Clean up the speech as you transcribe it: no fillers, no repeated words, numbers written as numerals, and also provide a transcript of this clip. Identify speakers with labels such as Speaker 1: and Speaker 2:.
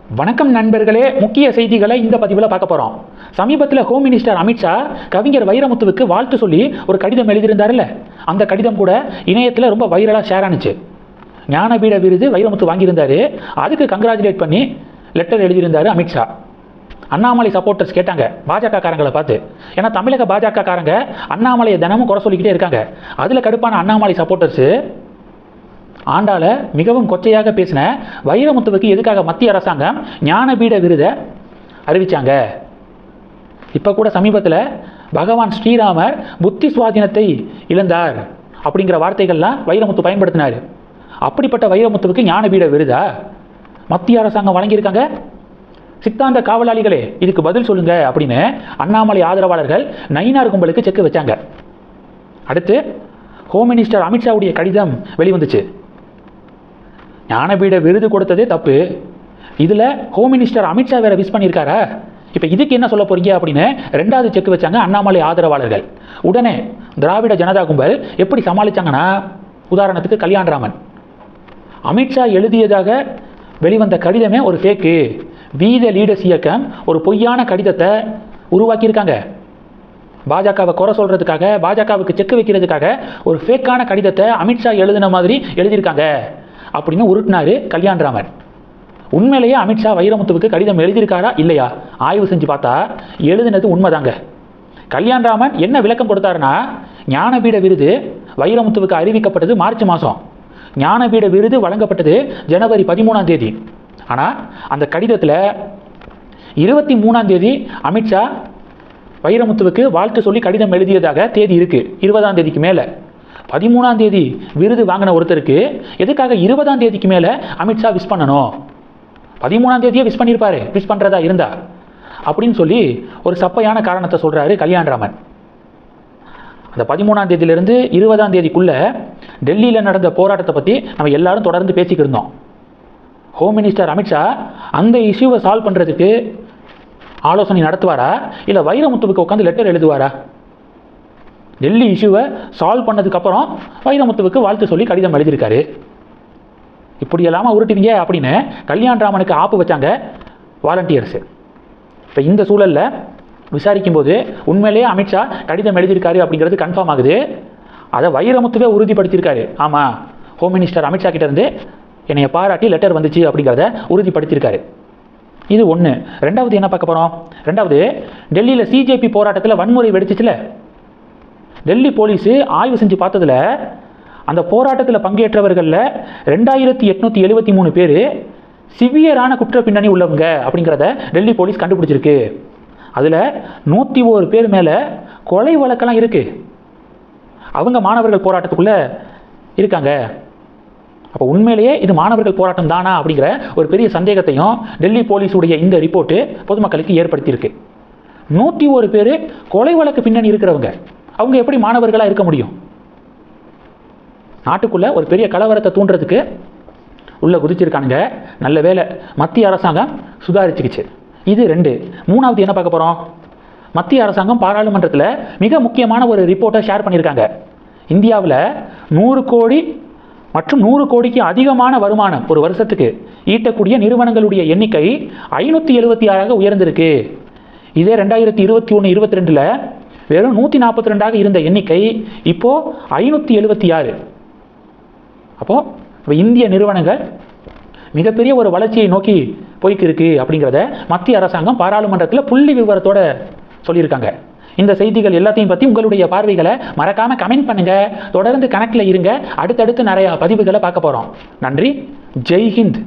Speaker 1: வணக்கம் நண்பர்களே, முக்கிய செய்திகளை இந்த பதிவில் பார்க்க போகிறோம். சமீபத்தில் ஹோம் மினிஸ்டர் அமித்ஷா கவிஞர் வைரமுத்துவுக்கு வாழ்த்து சொல்லி ஒரு கடிதம் எழுதியிருந்தார்ல, அந்த கடிதம் கூட இணையத்தில் ரொம்ப வைரலாக ஷேர் ஆனிச்சு. ஞானபீட விருது வைரமுத்து வாங்கியிருந்தார். அதுக்கு கங்க்ராச்சுலேட் பண்ணி லெட்டர் எழுதியிருந்தார் அமித்ஷா. அண்ணாமலை சப்போர்ட்டர்ஸ் கேட்டாங்க பாஜக காரங்களை பார்த்து. ஏன்னா தமிழக பாஜக காரங்க அண்ணாமலையை தினமும் குறை சொல்லிக்கிட்டே இருக்காங்க. அதில் கடுப்பான அண்ணாமலை சப்போர்ட்டர்ஸு ஆண்டாள மிகவும் கொச்சையாக பேசின வைரமுத்துவுக்கு எதுக்காக மத்திய அரசாங்கம் ஞானபீட விருதை அறிவிச்சாங்க? இப்போ கூட சமீபத்தில் பகவான் ஸ்ரீராமர் புத்தி சுவாதீனத்தை இழந்தார் அப்படிங்கிற வார்த்தைகள்லாம் வைரமுத்து பயன்படுத்தினார். அப்படிப்பட்ட வைரமுத்துவுக்கு ஞானபீட விருதா மத்திய அரசாங்கம் வழங்கியிருக்காங்க? சித்தாந்த காவலாளிகளே, இதுக்கு பதில் சொல்லுங்க அப்படின்னு அண்ணாமலை ஆதரவாளர்கள் நயினார் கும்பலுக்கு செக் வச்சாங்க. அடுத்து ஹோம் மினிஸ்டர் அமித்ஷாவுடைய கடிதம் வெளிவந்துச்சு. ஞானபீட விருது கொடுத்ததே தப்பு, இதில் ஹோம் மினிஸ்டர் அமித்ஷா வேற விஷ் பண்ணியிருக்காரா? இப்போ இதுக்கு என்ன சொல்ல போறீங்க அப்படின்னு ரெண்டாவது செக் வச்சாங்க அண்ணாமலை ஆதரவாளர்கள். உடனே திராவிட ஜனதா கும்பல் எப்படி சமாளிச்சாங்கன்னா, உதாரணத்துக்கு கல்யாண்ராமன் அமித்ஷா எழுதியதாக வெளிவந்த கடிதமே ஒரு ஃபேக்கு, வீத லீடர்ஸ் இயக்கம் ஒரு பொய்யான கடிதத்தை உருவாக்கியிருக்காங்க. பாஜகவை குறை சொல்றதுக்காக, பாஜகவுக்கு செக் வைக்கிறதுக்காக ஒரு ஃபேக்கான கடிதத்தை அமித்ஷா எழுதின மாதிரி எழுதியிருக்காங்க அப்படின்னு உருட்டினாரு கல்யாண்ராமன். உண்மையிலேயே அமித்ஷா வைரமுத்துவுக்கு கடிதம் எழுதியிருக்காரா இல்லையா ஆய்வு செஞ்சு பார்த்தா எழுதினது உண்மைதாங்க. கல்யாண்ராமன் என்ன விளக்கம் கொடுத்தாருன்னா, ஞானபீட விருது வைரமுத்துவுக்கு அறிவிக்கப்பட்டது மார்ச் மாதம், ஞானபீட விருது வழங்கப்பட்டது ஜனவரி 13ஆம் தேதி. ஆனால் அந்த கடிதத்தில் 23ஆம் தேதி அமித்ஷா வைரமுத்துவுக்கு வாழ்த்து சொல்லி கடிதம் எழுதியதாக தேதி இருக்குது. 20ஆம் தேதிக்கு மேலே 13ஆம் தேதி விருது வாங்கின ஒருத்தருக்கு எதுக்காக 20ஆம் தேதிக்கு மேலே அமித்ஷா விஷ் பண்ணணும்? 13ஆம் தேதியே விஷ் பண்ணியிருப்பாரு, விஷ் பண்ணுறதா இருந்தா அப்படின்னு சொல்லி ஒரு சப்பையான காரணத்தை சொல்கிறாரு கல்யாண்ராமன். அந்த 13ஆம் தேதியிலிருந்து 20ஆம் தேதிக்குள்ளே டெல்லியில் நடந்த போராட்டத்தை பற்றி நம்ம எல்லாரும் தொடர்ந்து பேசிக்கிட்டு இருந்தோம். ஹோம் மினிஸ்டர் அமித்ஷா அந்த இஷ்யூவை சால்வ் பண்ணுறதுக்கு ஆலோசனை நடத்துவாரா இல்லை வைரமுத்துவுக்கு உட்காந்து லெட்டர் எழுதுவாரா? டெல்லி இஷ்யூவை சால்வ் பண்ணதுக்கப்புறம் வைரமுத்துவுக்கு வாழ்த்து சொல்லி கடிதம் எழுதியிருக்காரு. இப்படி எல்லாமல் உருட்டுவீங்க அப்படின்னு கல்யாண்ராமனுக்கு ஆப்பு வச்சாங்க வாலண்டியர்ஸு. இப்போ இந்த சூழலில் விசாரிக்கும் போது உண்மையிலேயே அமித்ஷா கடிதம் எழுதியிருக்காரு அப்படிங்கிறது கன்ஃபார்ம் ஆகுது. அதை வைரமுத்துவே உறுதிப்படுத்தியிருக்காரு. ஆமாம், ஹோம் மினிஸ்டர் அமித்ஷா கிட்டேருந்து என்னைய பாராட்டி லெட்டர் வந்துச்சு அப்படிங்கிறத உறுதிப்படுத்தியிருக்காரு. இது ஒன்று. ரெண்டாவது என்ன பார்க்க போகிறோம்? ரெண்டாவது, டெல்லியில் சிஜேபி போராட்டத்தில் வன்முறை வெடிச்சிச்சுல, டெல்லி போலீஸு ஆய்வு செஞ்சு பார்த்ததில் அந்த போராட்டத்தில் பங்கேற்றவர்களில் 2873 பேர் சிவியரான குற்ற பின்னணி உள்ளவங்க அப்படிங்கிறத டெல்லி போலீஸ் கண்டுபிடிச்சிருக்கு. அதில் 101 பேர் மேலே கொலை வழக்கெல்லாம் இருக்குது. அவங்க மாணவர்கள் போராட்டத்துக்குள்ளே இருக்காங்க. அப்போ உண்மையிலேயே இது மாணவர்கள் போராட்டம் தானா அப்படிங்கிற ஒரு பெரிய சந்தேகத்தையும் டெல்லி போலீஸுடைய இந்த ரிப்போர்ட்டு பொதுமக்களுக்கு ஏற்படுத்தியிருக்கு. 101 பேர் கொலை வழக்கு பின்னணி இருக்கிறவங்க, அவங்க எப்படி மாணவர்களாக இருக்க முடியும்? நாட்டுக்குள்ளே ஒரு பெரிய கலவரத்தை தூண்டுறதுக்கு உள்ள குதிச்சிருக்கானுங்க. நல்ல வேலை மத்திய அரசாங்கம் சுதாரிச்சுக்கிச்சு. இது 2. மூணாவது என்ன பார்க்க போகிறோம்? மத்திய அரசாங்கம் பாராளுமன்றத்தில் மிக முக்கியமான ஒரு ரிப்போர்ட்டை ஷேர் பண்ணியிருக்காங்க. இந்தியாவில் 100 கோடி மற்றும் 100 கோடிக்கு அதிகமான வருமானம் ஒரு வருஷத்துக்கு ஈட்டக்கூடிய நிறுவனங்களுடைய எண்ணிக்கை 576ஆக உயர்ந்திருக்கு. இதே 2021-22 வெறும் 142ஆக இருந்த எண்ணிக்கை இப்போது 576. அப்போது இந்திய நிறுவனங்கள் மிகப்பெரிய ஒரு வளர்ச்சியை நோக்கி போய்க்கிருக்கு அப்படிங்கிறத மத்திய அரசாங்கம் பாராளுமன்றத்தில் புள்ளி விவரத்தோட சொல்லியிருக்காங்க. இந்த செய்திகள் எல்லாத்தையும் பற்றி உங்களுடைய பார்வைகளை மறக்காமல் கமெண்ட் பண்ணுங்கள். தொடர்ந்து கணக்கில் இருங்க. அடுத்தடுத்து நிறையா பதிவுகளை பார்க்க போகிறோம். நன்றி. ஜெய் ஹிந்த்.